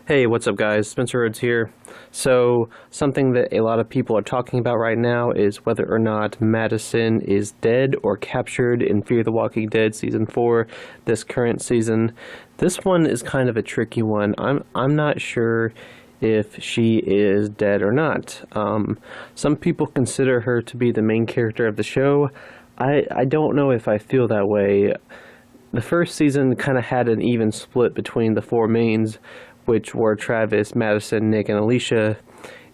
Hey, what's up, guys? Spencer Rhodes here. So, something that a lot of people are talking about right now is whether or not Madison is dead or captured in Fear the Walking Dead Season 4, this current season. This one is kind of a tricky one. I'm not sure if she is dead or not. Some people consider her to be the main character of the show. I don't know if I feel that way. The first season kind of had an even split between the four mains, which were Travis, Madison, Nick, and Alicia.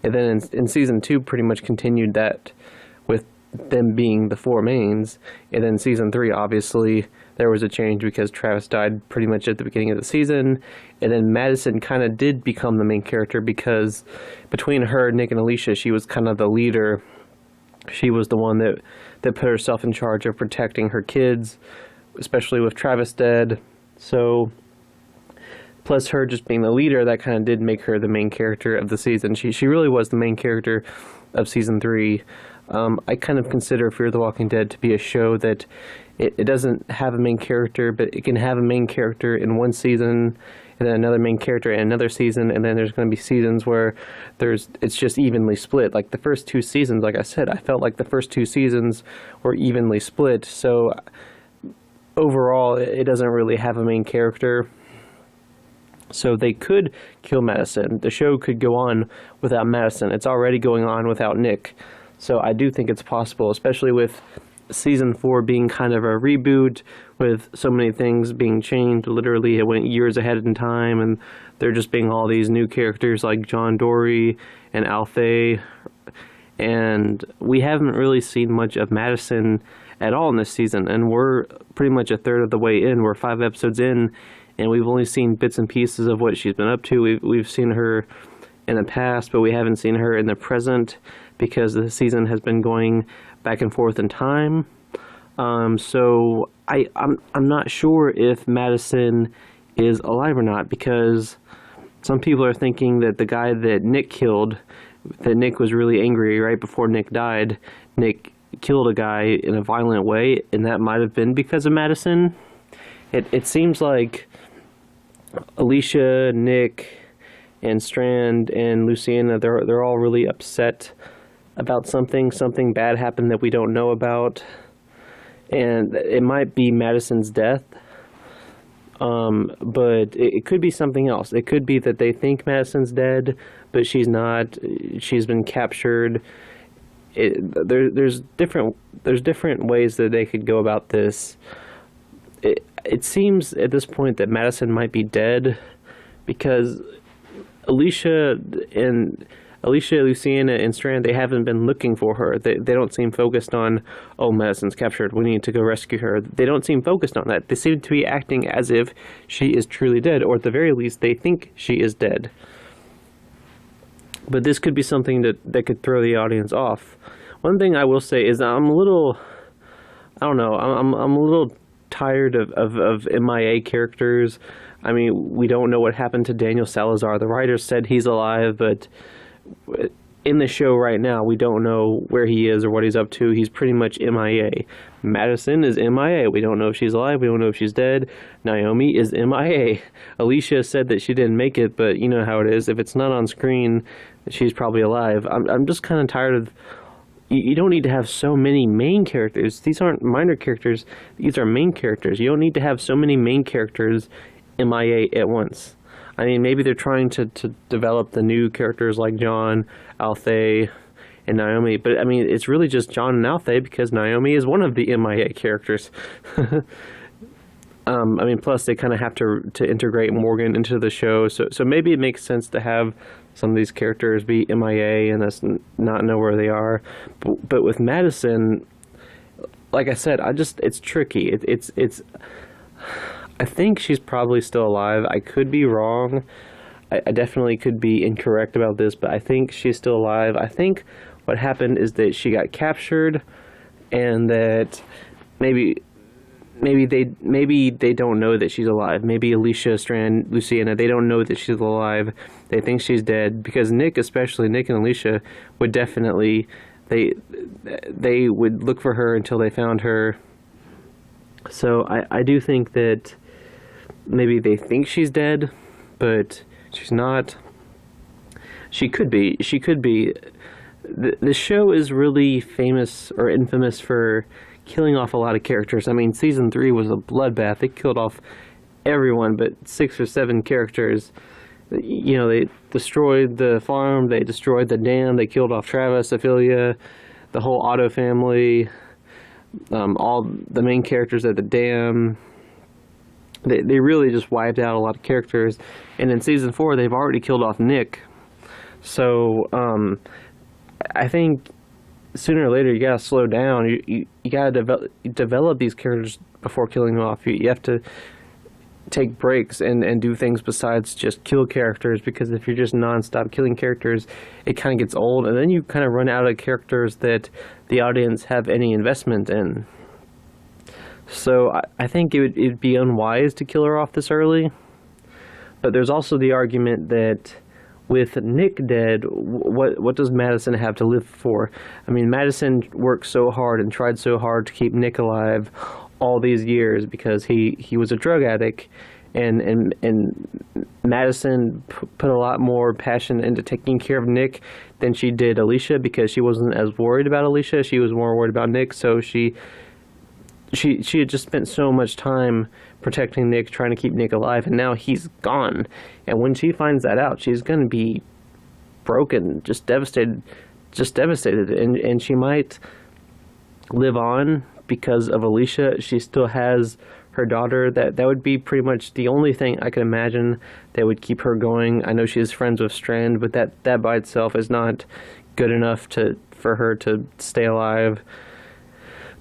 And then in season 2 pretty much continued that with them being the four mains. And then season 3, obviously, there was a change because Travis died pretty much at the beginning of the season. And then Madison kind of did become the main character because between her, Nick, and Alicia, she was kind of the leader. She was the one that put herself in charge of protecting her kids, especially with Travis dead. So, plus her just being the leader, that kind of did make her the main character of the season. She really was the main character of season 3. I kind of consider Fear the Walking Dead to be a show that it doesn't have a main character, but it can have a main character in one season, and then another main character in another season, and then there's going to be seasons where it's just evenly split. Like the first 2 seasons, like I said, I felt like the first 2 seasons were evenly split. So overall, it doesn't really have a main character. So they could kill Madison. The show could go on without Madison. It's already going on without Nick. So I do think it's possible, especially with season 4 being kind of a reboot, with so many things being changed. Literally, it went years ahead in time, and there just being all these new characters like John Dory and Alfie. And we haven't really seen much of Madison at all in this season. And we're pretty much a third of the way in. We're 5 episodes in, and we've only seen bits and pieces of what she's been up to. We've seen her in the past, but we haven't seen her in the present because the season has been going back and forth in time. So I'm not sure if Madison is alive or not, because some people are thinking that the guy that Nick killed, that Nick was really angry right before Nick died. Nick killed a guy in a violent way, and that might have been because of Madison. It seems like Alicia, Nick, and Strand and Luciana, they're all really upset about something bad happened that we don't know about, and it might be Madison's death, but it could be something else. It could be that they think Madison's dead, but she's not. She's been captured. There's different ways that they could go about this. It seems at this point that Madison might be dead because Alicia, Luciana, and Strand, they haven't been looking for her. They don't seem focused on, oh, Madison's captured, we need to go rescue her. They don't seem focused on that. They seem to be acting as if she is truly dead, or at the very least, they think she is dead. But this could be something that could throw the audience off. One thing I will say is I'm a little tired of MIA characters. I mean, we don't know what happened to Daniel Salazar. The writers said he's alive, but in the show right now, we don't know where he is or what he's up to. He's pretty much MIA. Madison is MIA. We don't know if she's alive. We don't know if she's dead. Naomi is MIA. Alicia said that she didn't make it, but you know how it is. If it's not on screen, she's probably alive. I'm just kind of tired of... You don't need to have so many main characters. These aren't minor characters. These are main characters. You don't need to have so many main characters MIA at once. I mean, maybe they're trying to develop the new characters like John, Alfie, and Naomi. But, I mean, it's really just John and Alfie because Naomi is one of the MIA characters. I mean, plus they kind of have to integrate Morgan into the show. So maybe it makes sense to have some of these characters be MIA and us not know where they are. But with Madison, like I said, it's tricky. It's I think she's probably still alive. I could be wrong. I definitely could be incorrect about this, but I think she's still alive. I think what happened is that she got captured, and that maybe they don't know that she's alive. Maybe Alicia, Strand, Luciana, they don't know that she's alive. They think she's dead because Nick, especially Nick and Alicia, would definitely they would look for her until they found her. So I do think that maybe they think she's dead, but She's not. She could be. She could be. The show is really famous or infamous for killing off a lot of characters. I mean, season 3 was a bloodbath. They killed off everyone but 6 or 7 characters. You know, they destroyed the farm, they destroyed the dam, they killed off Travis, Ophelia, the whole Otto family, all the main characters at the dam. They really just wiped out a lot of characters. And in season 4, they've already killed off Nick. So, I think sooner or later you gotta slow down. You gotta develop these characters before killing them off. You have to take breaks and do things besides just kill characters, because if you're just non-stop killing characters, it kind of gets old, and then you kind of run out of characters that the audience have any investment in. So I think it'd be unwise to kill her off this early. But there's also the argument that with Nick dead, what does Madison have to live for? I mean, Madison worked so hard and tried so hard to keep Nick alive all these years because he was a drug addict, and Madison put a lot more passion into taking care of Nick than she did Alicia, because she wasn't as worried about Alicia. She was more worried about Nick, so she had just spent so much time protecting Nick, trying to keep Nick alive, and now he's gone. And when she finds that out, she's going to be broken, just devastated, and she might live on because of Alicia. She still has her daughter. That would be pretty much the only thing I could imagine that would keep her going. I know she's friends with Strand, but that by itself is not good enough for her to stay alive.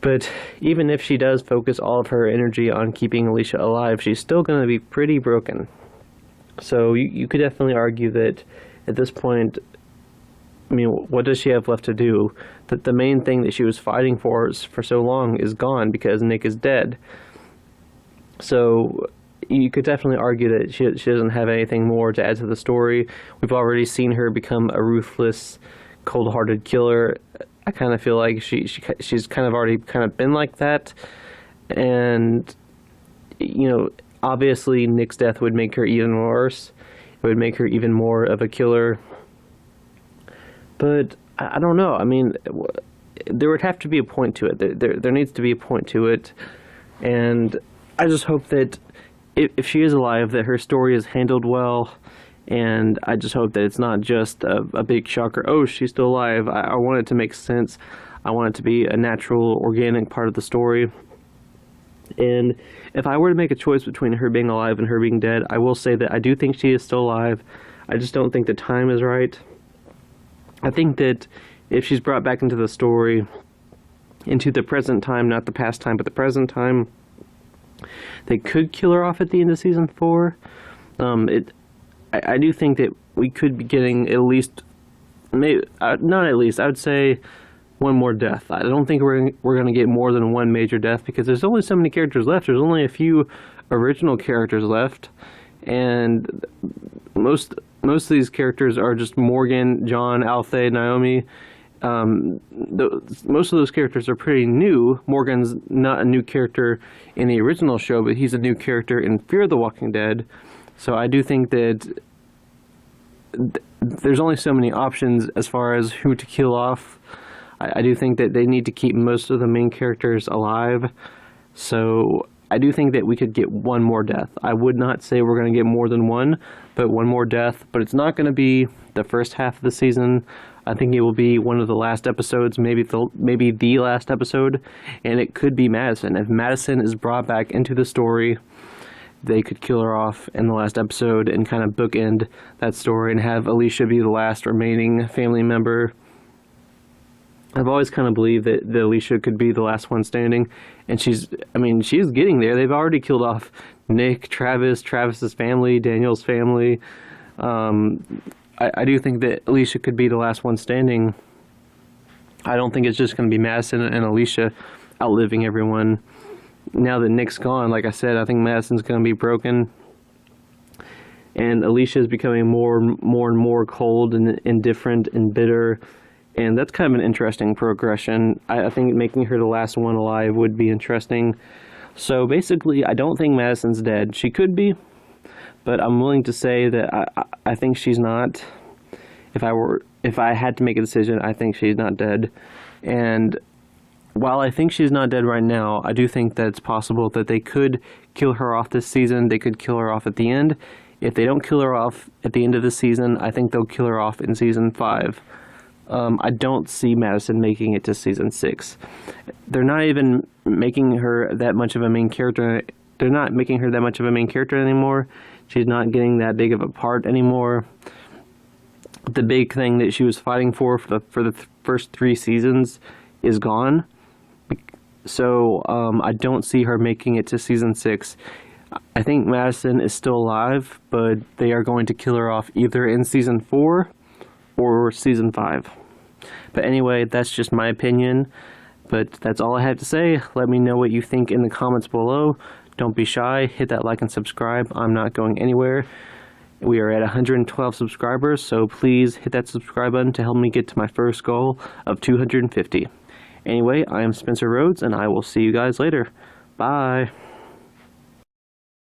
But even if she does focus all of her energy on keeping Alicia alive, she's still going to be pretty broken. So you could definitely argue that at this point, I mean, what does she have left to do? That the main thing that she was fighting for so long is gone because Nick is dead. So you could definitely argue that she doesn't have anything more to add to the story. We've already seen her become a ruthless, cold-hearted killer. I kind of feel like she's kind of already kind of been like that. And, you know, obviously Nick's death would make her even worse. It would make her even more of a killer. But I don't know. I mean, there would have to be a point to it. There needs to be a point to it. And I just hope that if she is alive, that her story is handled well. And I just hope that it's not just a big shocker. Oh, she's still alive. I want it to make sense. I want it to be a natural, organic part of the story. And if I were to make a choice between her being alive and her being dead, I will say that I do think she is still alive. I just don't think the time is right. I think that if she's brought back into the story, into the present time, not the past time, but the present time, they could kill her off at the end of season 4. I do think that we could be getting at least, maybe not at least, I would say one more death. I don't think we're going to get more than one major death, because there's only so many characters left. There's only a few original characters left, and most of these characters are just Morgan, John, Althea, Naomi. Most of those characters are pretty new. Morgan's not a new character in the original show, but he's a new character in Fear the Walking Dead. So I do think that there's only so many options as far as who to kill off. I do think that they need to keep most of the main characters alive. So I do think that we could get one more death. I would not say we're going to get more than one, but one more death. But it's not going to be the first half of the season. I think it will be one of the last episodes, maybe the last episode, and it could be Madison. If Madison is brought back into the story, they could kill her off in the last episode and kind of bookend that story and have Alicia be the last remaining family member. I've always kind of believed that Alicia could be the last one standing, and she's getting there. They've already killed off Nick, Travis's family, Daniel's family. I do think that Alicia could be the last one standing. I don't think it's just going to be Madison and Alicia outliving everyone. Now that Nick's gone, like I said, I think Madison's going to be broken. And Alicia is becoming more and more cold and indifferent and bitter. And that's kind of an interesting progression. I think making her the last one alive would be interesting. So basically, I don't think Madison's dead. She could be, but I'm willing to say that I think she's not. If I had to make a decision, I think she's not dead. And while I think she's not dead right now, I do think that it's possible that they could kill her off this season. They could kill her off at the end. If they don't kill her off at the end of the season, I think they'll kill her off in season 5. I don't see Madison making it to season 6. They're not even making her that much of a main character. They're not making her that much of a main character anymore. She's not getting that big of a part anymore. The big thing that she was fighting for the first 3 seasons is gone. So I don't see her making it to season 6. I think Madison is still alive, but they are going to kill her off either in season 4 or season 5. But anyway, that's just my opinion. But that's all I have to say. Let me know what you think in the comments below. Don't be shy. Hit that like and subscribe. I'm not going anywhere. We are at 112 subscribers, so please hit that subscribe button to help me get to my first goal of 250. Anyway, I am Spencer Rhodes, and I will see you guys later. Bye.